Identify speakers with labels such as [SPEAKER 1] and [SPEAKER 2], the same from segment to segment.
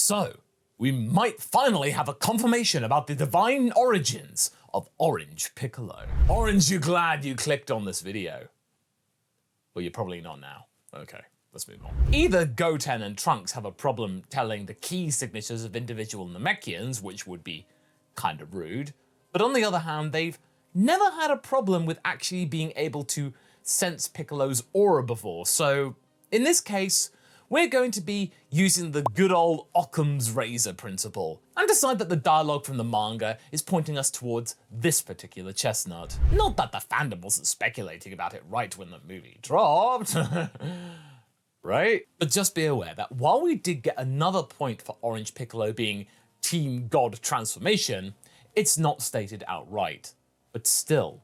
[SPEAKER 1] So, we might finally have a confirmation about the divine origins of Orange Piccolo. Orange, you glad you clicked on this video? Well, you're probably not now. Okay, let's move on. Either Goten and Trunks have a problem telling the key signatures of individual Namekians, which would be kind of rude, but on the other hand, they've never had a problem with actually being able to sense Piccolo's aura before, so in this case, we're going to be using the good old Occam's razor principle and decide that the dialogue from the manga is pointing us towards this particular chestnut. Not that the fandom wasn't speculating about it right when the movie dropped, right? But just be aware that while we did get another point for Orange Piccolo being Team God transformation, it's not stated outright. But still,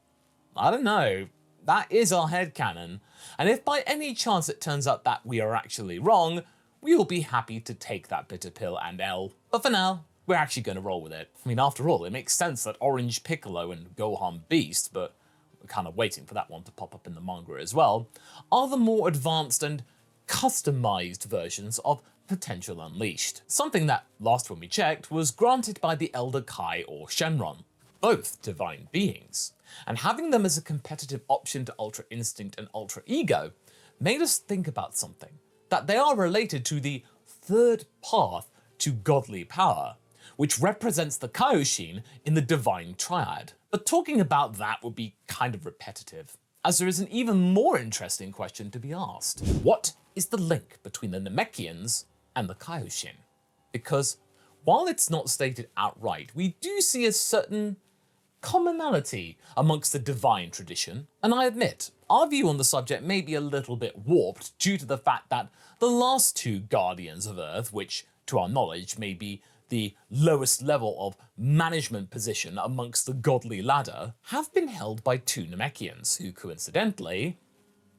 [SPEAKER 1] I don't know. That is our headcanon, and if by any chance it turns out that we are actually wrong, we will be happy to take that bitter pill and L. But for now, we're actually going to roll with it. I mean, after all, it makes sense that Orange Piccolo and Gohan Beast, but we're kind of waiting for that one to pop up in the manga as well, are the more advanced and customized versions of Potential Unleashed. Something that, last when we checked, was granted by the Elder Kai or Shenron, both divine beings. And having them as a competitive option to Ultra Instinct and Ultra Ego made us think about something, that they are related to the third path to godly power, which represents the Kaioshin in the divine triad. But talking about that would be kind of repetitive, as there is an even more interesting question to be asked. What is the link between the Namekians and the Kaioshin? Because while it's not stated outright, we do see a certain commonality amongst the divine tradition, and I admit, our view on the subject may be a little bit warped due to the fact that the last two Guardians of Earth, which to our knowledge may be the lowest level of management position amongst the godly ladder, have been held by two Namekians who coincidentally,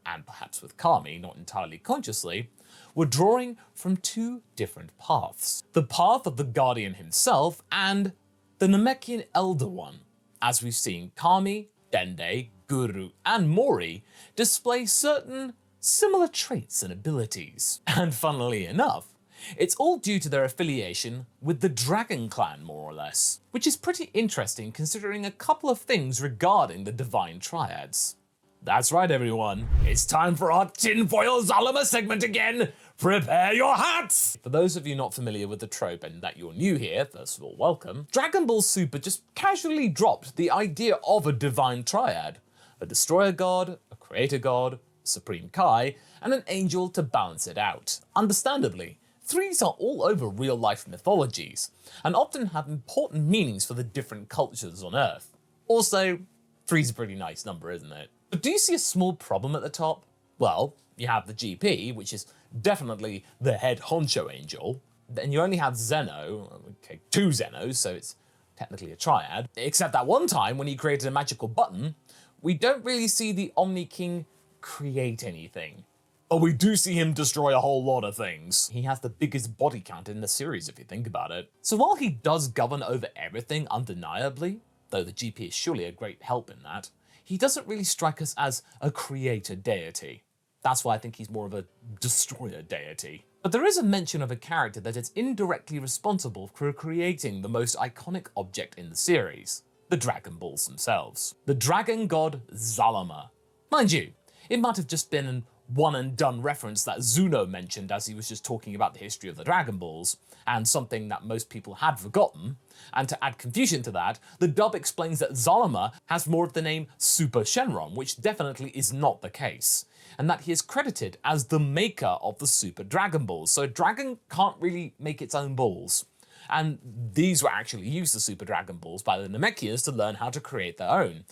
[SPEAKER 1] and perhaps with Kami not entirely consciously, were drawing from two different paths. The path of the Guardian himself and the Namekian Elder One, as we've seen Kami, Dende, Guru, and Mori display certain similar traits and abilities. And funnily enough, it's all due to their affiliation with the Dragon Clan, more or less, which is pretty interesting considering a couple of things regarding the Divine Triads. That's right, everyone. It's time for our Tinfoil Zalama segment again. Prepare your hats! For those of you not familiar with the trope and that you're new here, first of all, welcome. Dragon Ball Super just casually dropped the idea of a divine triad. A destroyer god, a creator god, a supreme Kai, and an angel to balance it out. Understandably, threes are all over real-life mythologies, and often have important meanings for the different cultures on Earth. Also, three's a pretty nice number, isn't it? But do you see a small problem at the top? Well, you have the GP, which is definitely the head honcho angel. Then you only have Zeno, okay, two Zenos, so it's technically a triad. Except that one time when he created a magical button, we don't really see the Omni King create anything. But we do see him destroy a whole lot of things. He has the biggest body count in the series if you think about it. So while he does govern over everything undeniably, though the GP is surely a great help in that, he doesn't really strike us as a creator deity. That's why I think he's more of a destroyer deity. But there is a mention of a character that is indirectly responsible for creating the most iconic object in the series, the Dragon Balls themselves. The dragon god Zalama. Mind you, it might have just been an one and done reference that Zuno mentioned as he was just talking about the history of the Dragon Balls, and something that most people had forgotten. And to add confusion to that, the dub explains that Zalama has more of the name Super Shenron, which definitely is not the case, and that he is credited as the maker of the Super Dragon Balls, so a dragon can't really make its own balls. And these were actually used as Super Dragon Balls by the Namekians to learn how to create their own.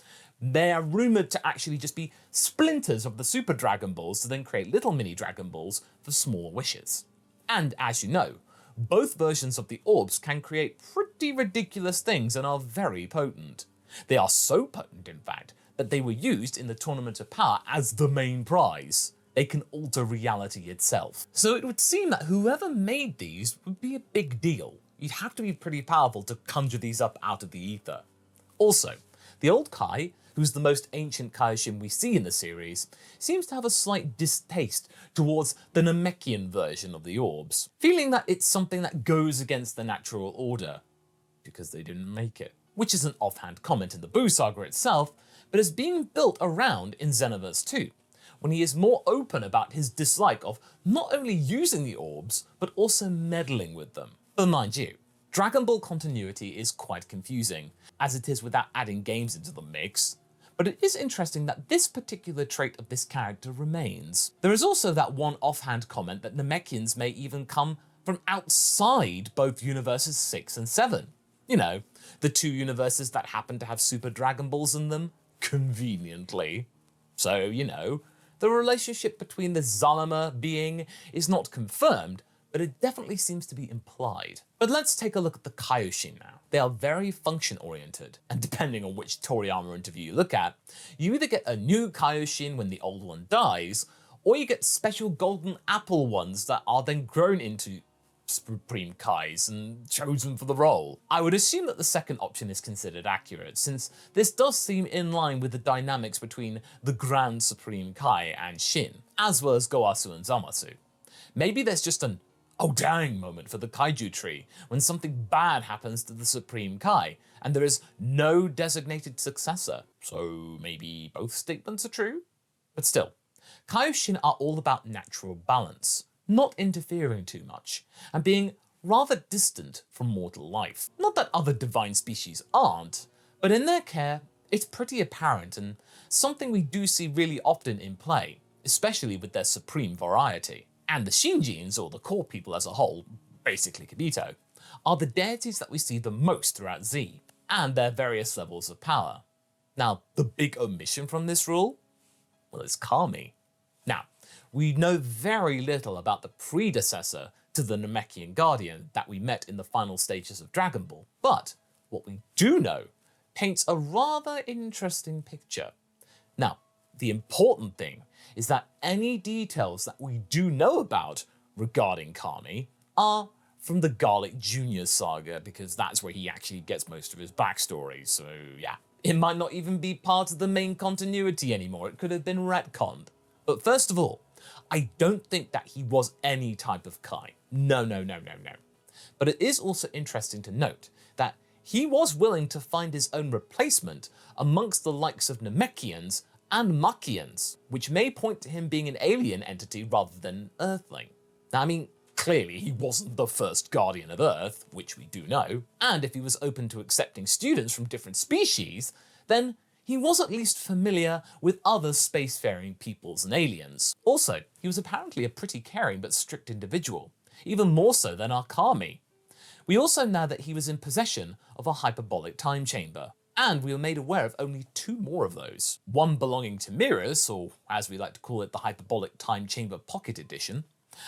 [SPEAKER 1] They are rumoured to actually just be splinters of the Super Dragon Balls to then create little mini Dragon Balls for small wishes. And as you know, both versions of the orbs can create pretty ridiculous things and are very potent. They are so potent, in fact, that they were used in the Tournament of Power as the main prize. They can alter reality itself. So it would seem that whoever made these would be a big deal. You'd have to be pretty powerful to conjure these up out of the ether. Also, the old Kai who's the most ancient Kaioshin we see in the series, seems to have a slight distaste towards the Namekian version of the orbs, feeling that it's something that goes against the natural order, because they didn't make it. Which is an offhand comment in the Buu saga itself, but is being built around in Xenoverse 2, when he is more open about his dislike of not only using the orbs, but also meddling with them. But mind you, Dragon Ball continuity is quite confusing, as it is without adding games into the mix, but it is interesting that this particular trait of this character remains. There is also that one offhand comment that Namekians may even come from outside both universes 6 and 7. You know, the two universes that happen to have Super Dragon Balls in them, conveniently. So, you know, the relationship between the Zalama being is not confirmed, but it definitely seems to be implied. But let's take a look at the Kaioshin now. They are very function-oriented, and depending on which Toriyama interview you look at, you either get a new Kaioshin when the old one dies, or you get special golden apple ones that are then grown into Supreme Kais and chosen for the role. I would assume that the second option is considered accurate, since this does seem in line with the dynamics between the Grand Supreme Kai and Shin, as well as Goasu and Zamasu. Maybe there's just an oh dang moment for the kaiju tree when something bad happens to the Supreme Kai and there is no designated successor. So maybe both statements are true? But still, Kaioshin are all about natural balance, not interfering too much, and being rather distant from mortal life. Not that other divine species aren't, but in their care, it's pretty apparent and something we do see really often in play, especially with their supreme variety. And the Shinjins, or the core people as a whole, basically Kibito, are the deities that we see the most throughout Z, and their various levels of power. Now, the big omission from this rule? Well, it's Kami. Now, we know very little about the predecessor to the Namekian Guardian that we met in the final stages of Dragon Ball, but what we do know paints a rather interesting picture. Now, the important thing is that any details that we do know about regarding Kami are from the Garlic Jr. saga, because that's where he actually gets most of his backstory, so yeah. It might not even be part of the main continuity anymore, it could have been retconned. But first of all, I don't think that he was any type of Kai. No. But it is also interesting to note that he was willing to find his own replacement amongst the likes of Namekians and Makians, which may point to him being an alien entity rather than an Earthling. Now, I mean, clearly he wasn't the first Guardian of Earth, which we do know, and if he was open to accepting students from different species, then he was at least familiar with other spacefaring peoples and aliens. Also, he was apparently a pretty caring but strict individual, even more so than our Kami. We also know that he was in possession of a hyperbolic time chamber, and we were made aware of only 2 more of those. One belonging to Mirrors, or as we like to call it, the Hyperbolic Time Chamber Pocket Edition,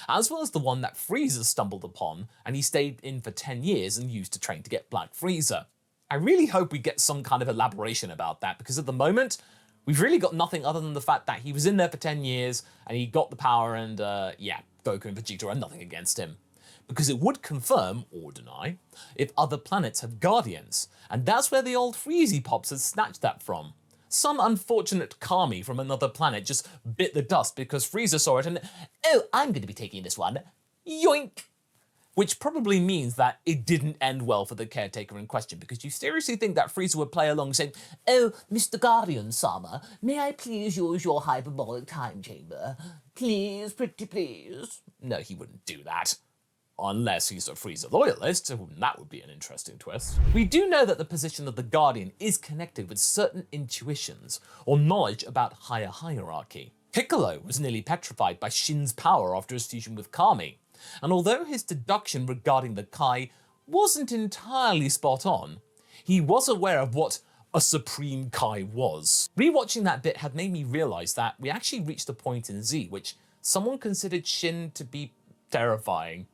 [SPEAKER 1] as well as the one that Frieza stumbled upon and he stayed in for 10 years and used to train to get Black Frieza. I really hope we get some kind of elaboration about that, because at the moment, we've really got nothing other than the fact that he was in there for 10 years and he got the power and yeah, Goku and Vegeta are nothing against him. Because it would confirm, or deny, if other planets have Guardians, and that's where the old Freezy Pops has snatched that from. Some unfortunate Kami from another planet just bit the dust because Frieza saw it and, oh, I'm going to be taking this one, yoink! Which probably means that it didn't end well for the caretaker in question, because you seriously think that Frieza would play along saying, oh, Mr. Guardian-sama, may I please use your hyperbolic time chamber? Please, pretty please. No, he wouldn't do that. Unless he's a Frieza loyalist, that would be an interesting twist. We do know that the position of the Guardian is connected with certain intuitions or knowledge about higher hierarchy. Piccolo was nearly petrified by Shin's power after his fusion with Kami, and although his deduction regarding the Kai wasn't entirely spot on, he was aware of what a Supreme Kai was. Rewatching that bit had made me realise that we actually reached a point in Z which someone considered Shin to be terrifying.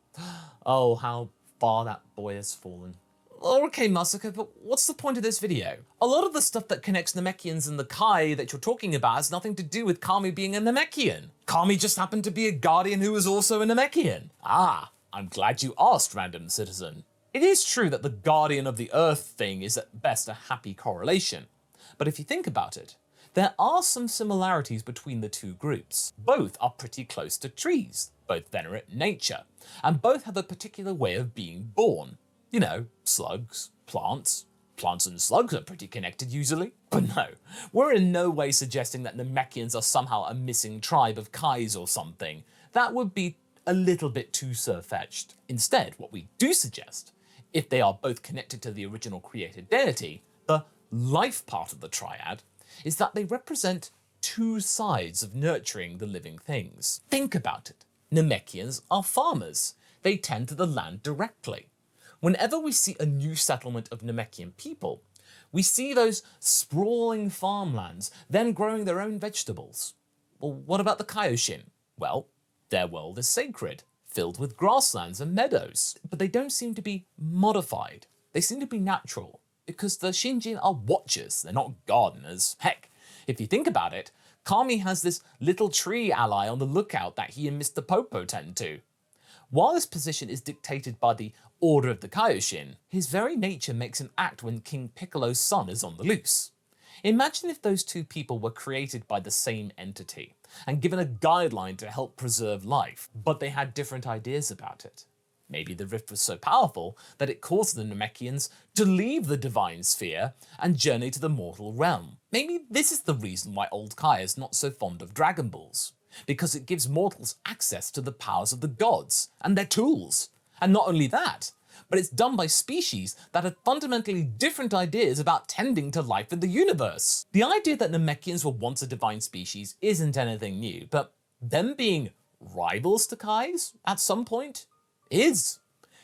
[SPEAKER 1] Oh, how far that boy has fallen. Okay, Masako, but what's the point of this video? A lot of the stuff that connects Namekians and the Kai that you're talking about has nothing to do with Kami being a Namekian. Kami just happened to be a Guardian who was also a Namekian. Ah, I'm glad you asked, random citizen. It is true that the Guardian of the Earth thing is at best a happy correlation, But if you think about it, there are some similarities between the two groups. Both are pretty close to trees, both venerate nature, and both have a particular way of being born. You know, slugs, plants. Plants and slugs are pretty connected usually. But no, we're in no way suggesting that Namekians are somehow a missing tribe of Kais or something. That would be a little bit too far-fetched. Instead, what we do suggest, if they are both connected to the original created deity, the life part of the triad, is that they represent two sides of nurturing the living things. Think about it. Namekians are farmers. They tend to the land directly. Whenever we see a new settlement of Namekian people, we see those sprawling farmlands then growing their own vegetables. Well, what about the Kaioshin? Well, their world is sacred, filled with grasslands and meadows, but they don't seem to be modified. They seem to be natural, because the Shinjin are watchers, they're not gardeners. Heck, if you think about it, Kami has this little tree ally on the lookout that he and Mr. Popo tend to. While this position is dictated by the order of the Kaioshin, his very nature makes him act when King Piccolo's son is on the loose. Imagine if those two people were created by the same entity and given a guideline to help preserve life, but they had different ideas about it. Maybe the rift was so powerful that it caused the Namekians to leave the divine sphere and journey to the mortal realm. Maybe this is the reason why old Kai is not so fond of Dragon Balls, because it gives mortals access to the powers of the gods and their tools. And not only that, but it's done by species that had fundamentally different ideas about tending to life in the universe. The idea that Namekians were once a divine species isn't anything new, but them being rivals to Kais at some point is.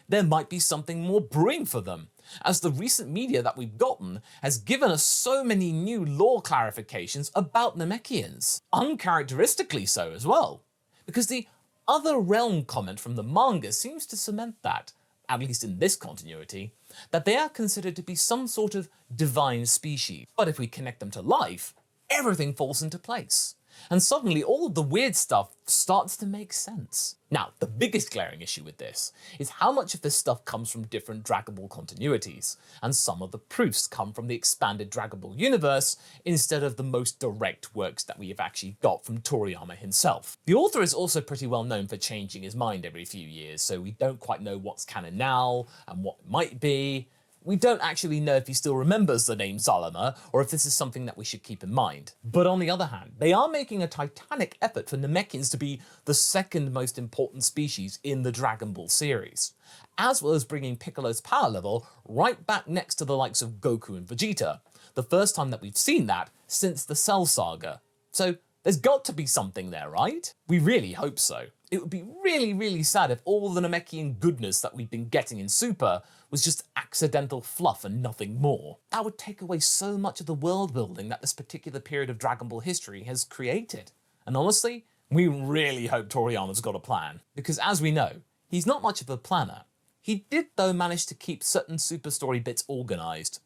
[SPEAKER 1] There might be something more brewing for them, as the recent media that we've gotten has given us so many new lore clarifications about Namekians, uncharacteristically so as well, because the other realm comment from the manga seems to cement that, at least in this continuity, that they are considered to be some sort of divine species. But if we connect them to life, everything falls into place. And suddenly all of the weird stuff starts to make sense. Now, the biggest glaring issue with this is how much of this stuff comes from different Dragon Ball continuities, and some of the proofs come from the expanded Dragon Ball universe instead of the most direct works that we have actually got from Toriyama himself. The author is also pretty well known for changing his mind every few years, so we don't quite know what's canon now and what might be. We don't actually know if he still remembers the name Zalama, or if this is something that we should keep in mind. But on the other hand, they are making a titanic effort for Namekians to be the second most important species in the Dragon Ball series, as well as bringing Piccolo's power level right back next to the likes of Goku and Vegeta, the first time that we've seen that since the Cell Saga. So there's got to be something there, right? We really hope so. It would be really, really sad if all the Namekian goodness that we've been getting in Super was just accidental fluff and nothing more. That would take away so much of the world building that this particular period of Dragon Ball history has created. And honestly, we really hope Toriyama's got a plan, because as we know, he's not much of a planner. He did though manage to keep certain Super story bits organised.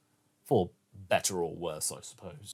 [SPEAKER 1] For better or worse, I suppose.